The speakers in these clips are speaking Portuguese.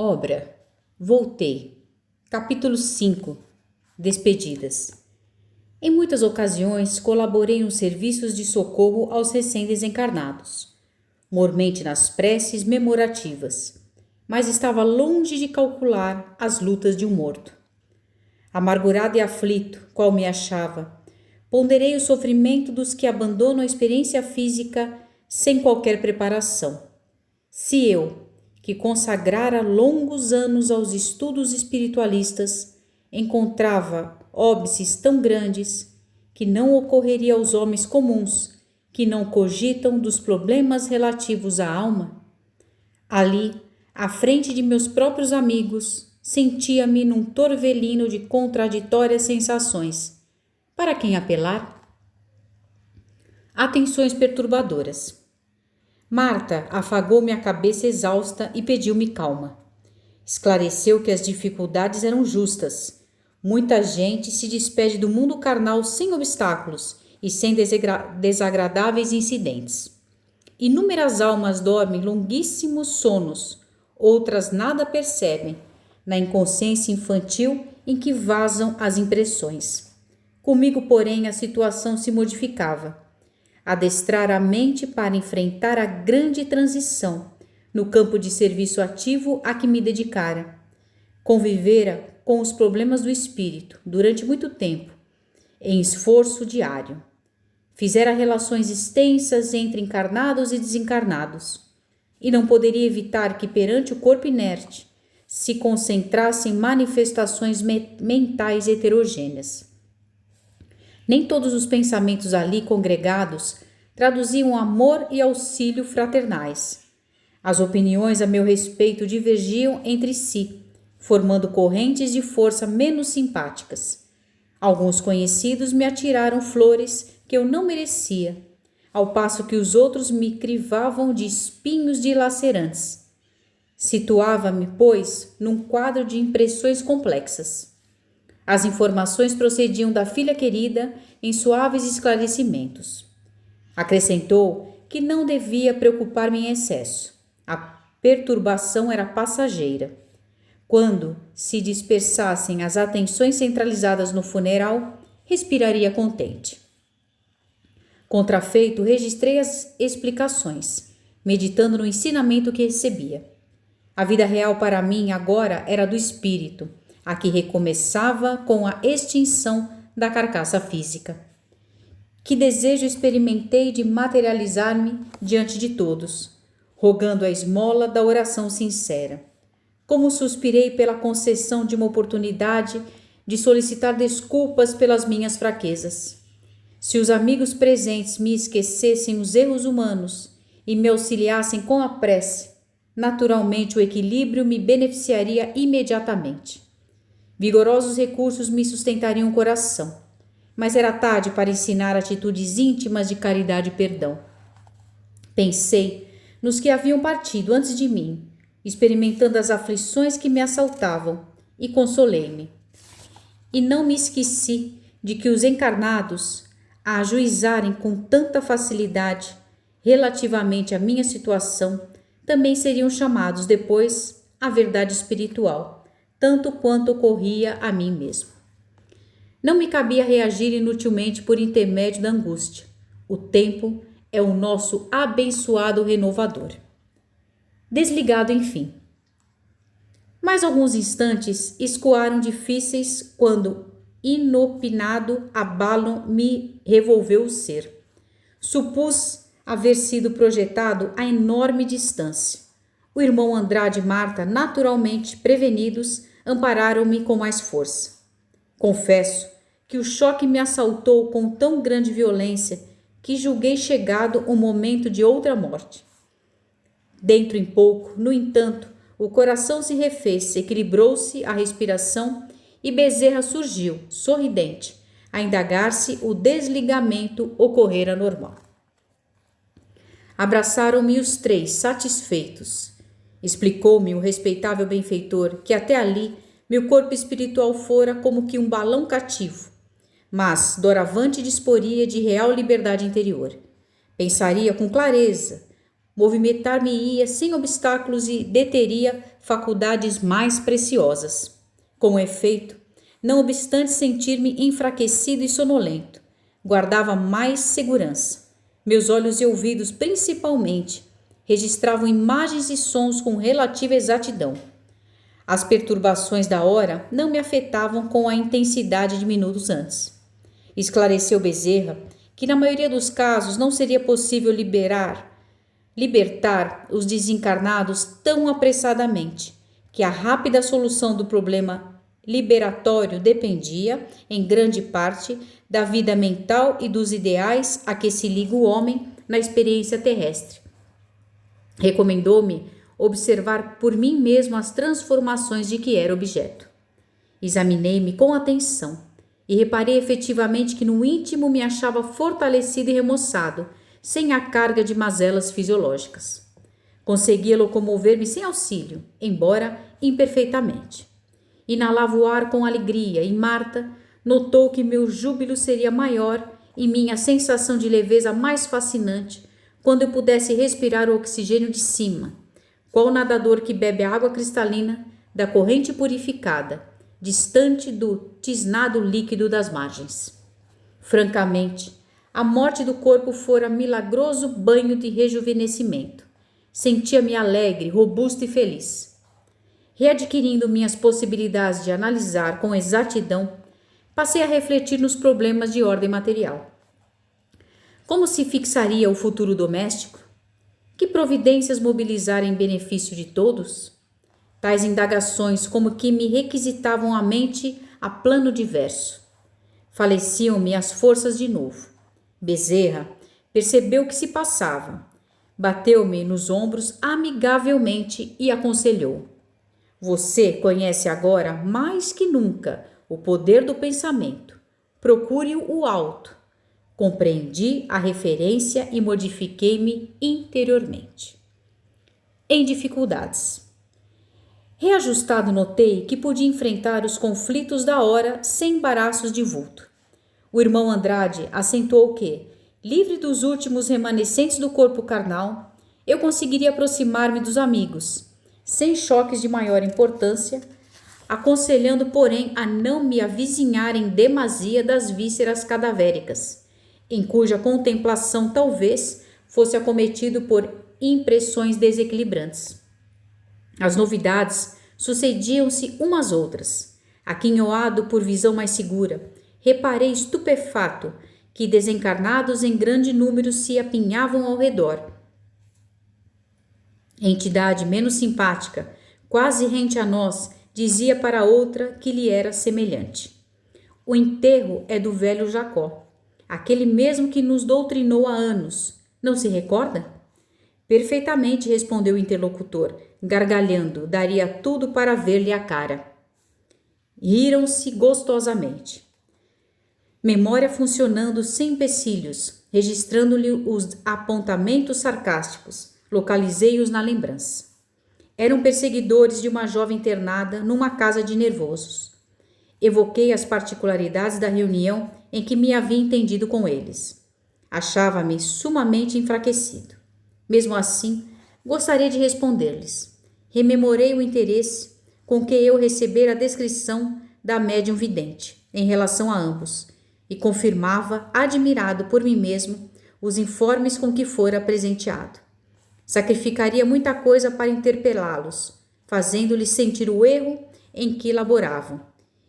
Obra. Voltei. Capítulo 5. Despedidas. Em muitas ocasiões colaborei nos serviços de socorro aos recém-desencarnados, mormente nas preces memorativas, mas estava longe de calcular as lutas de um morto. Amargurado e aflito, qual me achava, ponderei o sofrimento dos que abandonam a experiência física sem qualquer preparação. Se eu, que consagrara longos anos aos estudos espiritualistas, encontrava óbices tão grandes que não ocorreria aos homens comuns que não cogitam dos problemas relativos à alma. Ali, à frente de meus próprios amigos, sentia-me num torvelino de contraditórias sensações. Para quem apelar? Atenções perturbadoras. Marta afagou-me a cabeça exausta e pediu-me calma. Esclareceu que as dificuldades eram justas. Muita gente se despede do mundo carnal sem obstáculos e sem desagradáveis incidentes. Inúmeras almas dormem longuíssimos sonos, outras nada percebem, na inconsciência infantil em que vazam as impressões. Comigo, porém, a situação se modificava. Adestrar a mente para enfrentar a grande transição no campo de serviço ativo a que me dedicara. Convivera com os problemas do espírito durante muito tempo, em esforço diário. Fizera relações extensas entre encarnados e desencarnados, e não poderia evitar que perante o corpo inerte se concentrassem manifestações mentais heterogêneas. Nem todos os pensamentos ali congregados traduziam amor e auxílio fraternais. As opiniões a meu respeito divergiam entre si, formando correntes de força menos simpáticas. Alguns conhecidos me atiraram flores que eu não merecia, ao passo que os outros me crivavam de espinhos dilacerantes. Situava-me, pois, num quadro de impressões complexas. As informações procediam da filha querida em suaves esclarecimentos. Acrescentou que não devia preocupar-me em excesso. A perturbação era passageira. Quando se dispersassem as atenções centralizadas no funeral, respiraria contente. Contrafeito, registrei as explicações, meditando no ensinamento que recebia. A vida real para mim agora era do espírito, a que recomeçava com a extinção da carcaça física. Que desejo experimentei de materializar-me diante de todos, rogando a esmola da oração sincera. Como suspirei pela concessão de uma oportunidade de solicitar desculpas pelas minhas fraquezas. Se os amigos presentes me esquecessem os erros humanos e me auxiliassem com a prece, naturalmente o equilíbrio me beneficiaria imediatamente. Vigorosos recursos me sustentariam o coração, mas era tarde para ensinar atitudes íntimas de caridade e perdão. Pensei nos que haviam partido antes de mim, experimentando as aflições que me assaltavam, e consolei-me. E não me esqueci de que os encarnados, a ajuizarem com tanta facilidade relativamente à minha situação, também seriam chamados depois à verdade espiritual, tanto quanto ocorria a mim mesmo. Não me cabia reagir inutilmente por intermédio da angústia. O tempo é o nosso abençoado renovador. Desligado, enfim. Mais alguns instantes escoaram difíceis quando, inopinado, abalo me revolveu o ser. Supus haver sido projetado a enorme distância. O irmão Andrade e Marta, naturalmente prevenidos, ampararam-me com mais força. Confesso que o choque me assaltou com tão grande violência que julguei chegado o momento de outra morte. Dentro em pouco, no entanto, o coração se refez, equilibrou-se a respiração e Bezerra surgiu, sorridente, a indagar-se o desligamento ocorrera normal. Abraçaram-me os três, satisfeitos. Explicou-me o respeitável benfeitor que até ali meu corpo espiritual fora como que um balão cativo, mas doravante disporia de real liberdade interior. Pensaria com clareza, movimentar-me-ia sem obstáculos e deteria faculdades mais preciosas. Com efeito, não obstante sentir-me enfraquecido e sonolento, guardava mais segurança. Meus olhos e ouvidos, principalmente, registravam imagens e sons com relativa exatidão. As perturbações da hora não me afetavam com a intensidade de minutos antes. Esclareceu Bezerra que, na maioria dos casos, não seria possível libertar os desencarnados tão apressadamente, que a rápida solução do problema liberatório dependia, em grande parte, da vida mental e dos ideais a que se liga o homem na experiência terrestre. Recomendou-me observar por mim mesmo as transformações de que era objeto. Examinei-me com atenção e reparei efetivamente que no íntimo me achava fortalecido e remoçado, sem a carga de mazelas fisiológicas. Conseguia locomover-me sem auxílio, embora imperfeitamente. Inalava o ar com alegria e Marta notou que meu júbilo seria maior e minha sensação de leveza mais fascinante quando eu pudesse respirar o oxigênio de cima, qual nadador que bebe a água cristalina da corrente purificada, distante do tisnado líquido das margens. Francamente, a morte do corpo fora milagroso banho de rejuvenescimento. Sentia-me alegre, robusto e feliz. Readquirindo minhas possibilidades de analisar com exatidão, passei a refletir nos problemas de ordem material. Como se fixaria o futuro doméstico? Que providências mobilizar em benefício de todos? Tais indagações como que me requisitavam a mente a plano diverso. Faleciam-me as forças de novo. Bezerra percebeu o que se passava. Bateu-me nos ombros amigavelmente e aconselhou: Você conhece agora mais que nunca o poder do pensamento. Procure o alto. Compreendi a referência e modifiquei-me interiormente. Em dificuldades. Reajustado, notei que podia enfrentar os conflitos da hora sem embaraços de vulto. O irmão Andrade acentuou que, livre dos últimos remanescentes do corpo carnal, eu conseguiria aproximar-me dos amigos, sem choques de maior importância, aconselhando, porém, a não me avizinhar em demasia das vísceras cadavéricas, em cuja contemplação talvez fosse acometido por impressões desequilibrantes. As novidades sucediam-se umas outras. Aquinhoado por visão mais segura, reparei estupefato que desencarnados em grande número se apinhavam ao redor. Entidade menos simpática, quase rente a nós, dizia para outra que lhe era semelhante. O enterro é do velho Jacó, aquele mesmo que nos doutrinou há anos. Não se recorda? Perfeitamente, respondeu o interlocutor, gargalhando, daria tudo para ver-lhe a cara. Riram-se gostosamente. Memória funcionando sem empecilhos, registrando-lhe os apontamentos sarcásticos, localizei-os na lembrança. Eram perseguidores de uma jovem internada numa casa de nervosos. Evoquei as particularidades da reunião em que me havia entendido com eles. Achava-me sumamente enfraquecido. Mesmo assim, gostaria de responder-lhes. Rememorei o interesse com que eu recebera a descrição da médium vidente em relação a ambos e confirmava, admirado por mim mesmo, os informes com que fora presenteado. Sacrificaria muita coisa para interpelá-los, fazendo-lhes sentir o erro em que laboravam,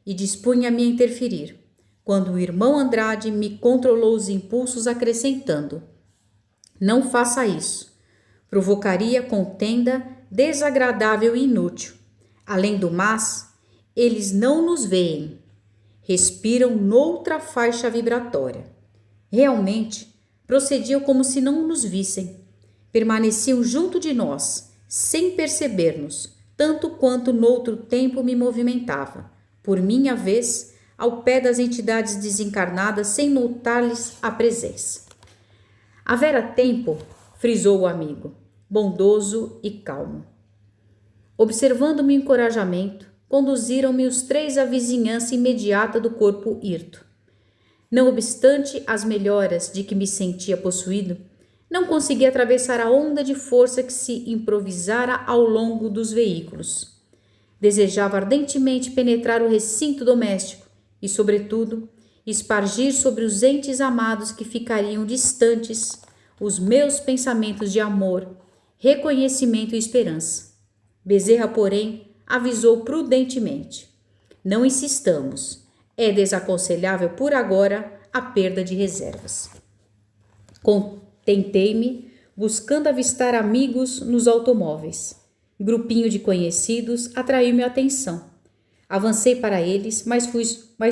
e dispunha-me a interferir, quando o irmão Andrade me controlou os impulsos, acrescentando: Não faça isso. Provocaria contenda desagradável e inútil. Além do mais, eles não nos veem. Respiram noutra faixa vibratória. Realmente, procediam como se não nos vissem. Permaneciam junto de nós, sem perceber-nos, tanto quanto noutro tempo me movimentava, por minha vez, ao pé das entidades desencarnadas, sem notar-lhes a presença. Havera tempo, frisou o amigo, bondoso e calmo. Observando meu encorajamento, conduziram-me os três à vizinhança imediata do corpo hirto. Não obstante as melhoras de que me sentia possuído, não consegui atravessar a onda de força que se improvisara ao longo dos veículos. Desejava ardentemente penetrar o recinto doméstico e, sobretudo, espargir sobre os entes amados que ficariam distantes os meus pensamentos de amor, reconhecimento e esperança. Bezerra, porém, avisou prudentemente: não insistamos, é desaconselhável por agora a perda de reservas. Contentei-me buscando avistar amigos nos automóveis. Grupinho de conhecidos atraiu minha atenção. Avancei para eles, mas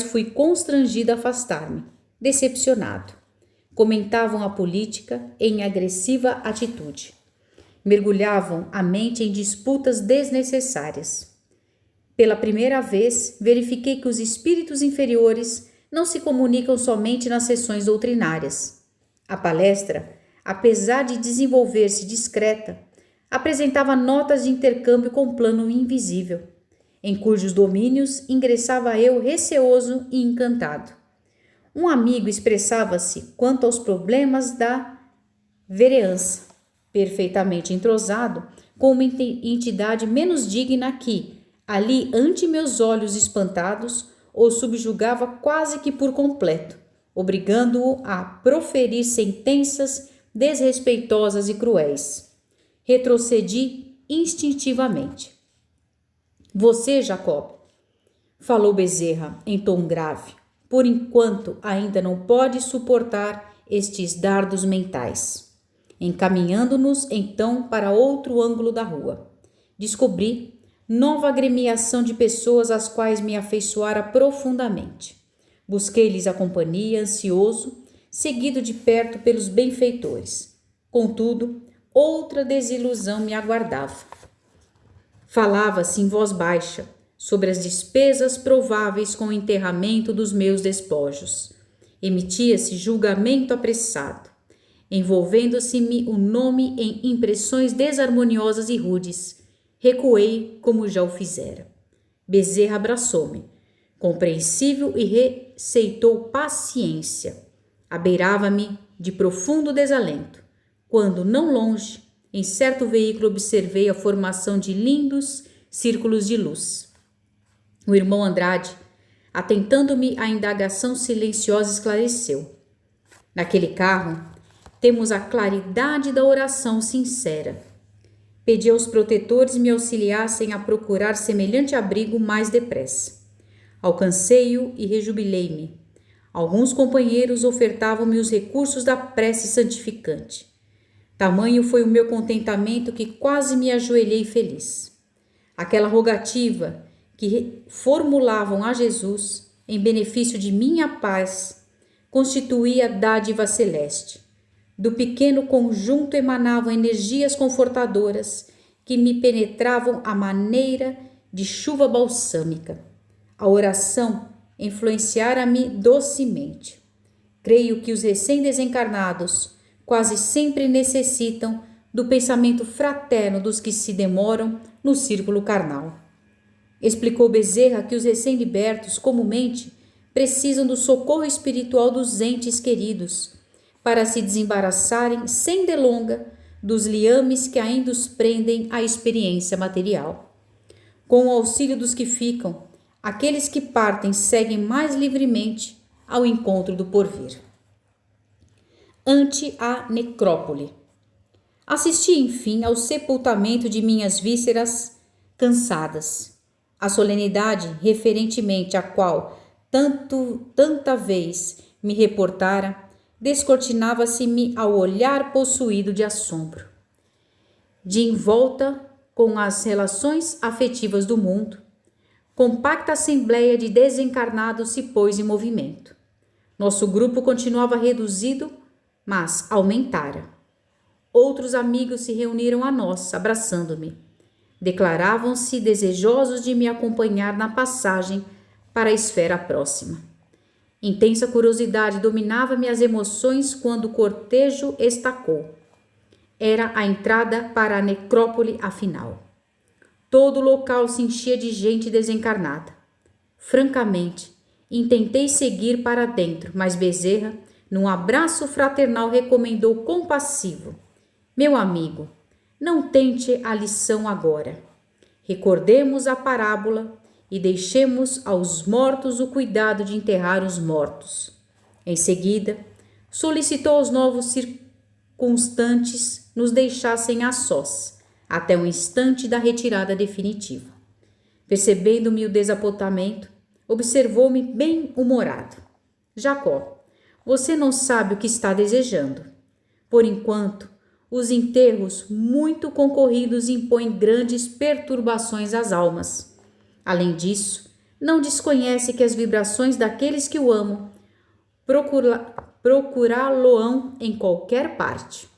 fui constrangido a afastar-me, decepcionado. Comentavam a política em agressiva atitude. Mergulhavam a mente em disputas desnecessárias. Pela primeira vez, verifiquei que os espíritos inferiores não se comunicam somente nas sessões doutrinárias. A palestra, apesar de desenvolver-se discreta, apresentava notas de intercâmbio com plano invisível, em cujos domínios ingressava eu receoso e encantado. Um amigo expressava-se quanto aos problemas da vereança, perfeitamente entrosado com uma entidade menos digna que, ali ante meus olhos espantados, o subjugava quase que por completo, obrigando-o a proferir sentenças desrespeitosas e cruéis. Retrocedi instintivamente. Você, Jacob, falou Bezerra em tom grave, por enquanto ainda não pode suportar estes dardos mentais. Encaminhando-nos então para outro ângulo da rua, descobri nova agremiação de pessoas às quais me afeiçoara profundamente. Busquei-lhes a companhia, ansioso, seguido de perto pelos benfeitores. Contudo, outra desilusão me aguardava. Falava-se em voz baixa sobre as despesas prováveis com o enterramento dos meus despojos. Emitia-se julgamento apressado, envolvendo-se-me o nome em impressões desarmoniosas e rudes. Recuei como já o fizera. Bezerra abraçou-me, compreensível, e receitou paciência. Abeirava-me de profundo desalento, quando, não longe, em certo veículo observei a formação de lindos círculos de luz. O irmão Andrade, atentando-me à indagação silenciosa, esclareceu: naquele carro temos a claridade da oração sincera. Pedi aos protetores me auxiliassem a procurar semelhante abrigo mais depressa. Alcancei-o e rejubilei-me. Alguns companheiros ofertavam-me os recursos da prece santificante. Tamanho foi o meu contentamento que quase me ajoelhei feliz. Aquela rogativa que formulavam a Jesus em benefício de minha paz constituía dádiva celeste. Do pequeno conjunto emanavam energias confortadoras que me penetravam à maneira de chuva balsâmica. A oração influenciara-me docemente. Creio que os recém-desencarnados quase sempre necessitam do pensamento fraterno dos que se demoram no círculo carnal. Explicou Bezerra que os recém-libertos comumente precisam do socorro espiritual dos entes queridos para se desembaraçarem sem delonga dos liames que ainda os prendem à experiência material. Com o auxílio dos que ficam, aqueles que partem seguem mais livremente ao encontro do porvir. Ante a necrópole. Assisti, enfim, ao sepultamento de minhas vísceras cansadas. A solenidade referentemente à qual tanta vez me reportara, descortinava-se-me ao olhar possuído de assombro. De envolta com as relações afetivas do mundo, compacta assembleia de desencarnados se pôs em movimento. Nosso grupo continuava reduzido, mas aumentara. Outros amigos se reuniram a nós, abraçando-me. Declaravam-se desejosos de me acompanhar na passagem para a esfera próxima. Intensa curiosidade dominava-me as emoções quando o cortejo estacou. Era a entrada para a necrópole afinal. Todo o local se enchia de gente desencarnada. Francamente, intentei seguir para dentro, mas Bezerra Num abraço fraternal, recomendou compassivo: meu amigo, não tente a lição agora. Recordemos a parábola e deixemos aos mortos o cuidado de enterrar os mortos. Em seguida, solicitou aos novos circunstantes nos deixassem a sós, até o instante da retirada definitiva. Percebendo-me o desapontamento, observou-me bem-humorado. Jacó, você não sabe o que está desejando. Por enquanto, os enterros muito concorridos impõem grandes perturbações às almas. Além disso, não desconhece que as vibrações daqueles que o amam procurá-lo-ão em qualquer parte.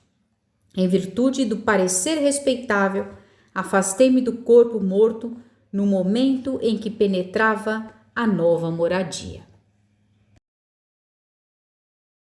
Em virtude do parecer respeitável, afastei-me do corpo morto no momento em que penetrava a nova moradia.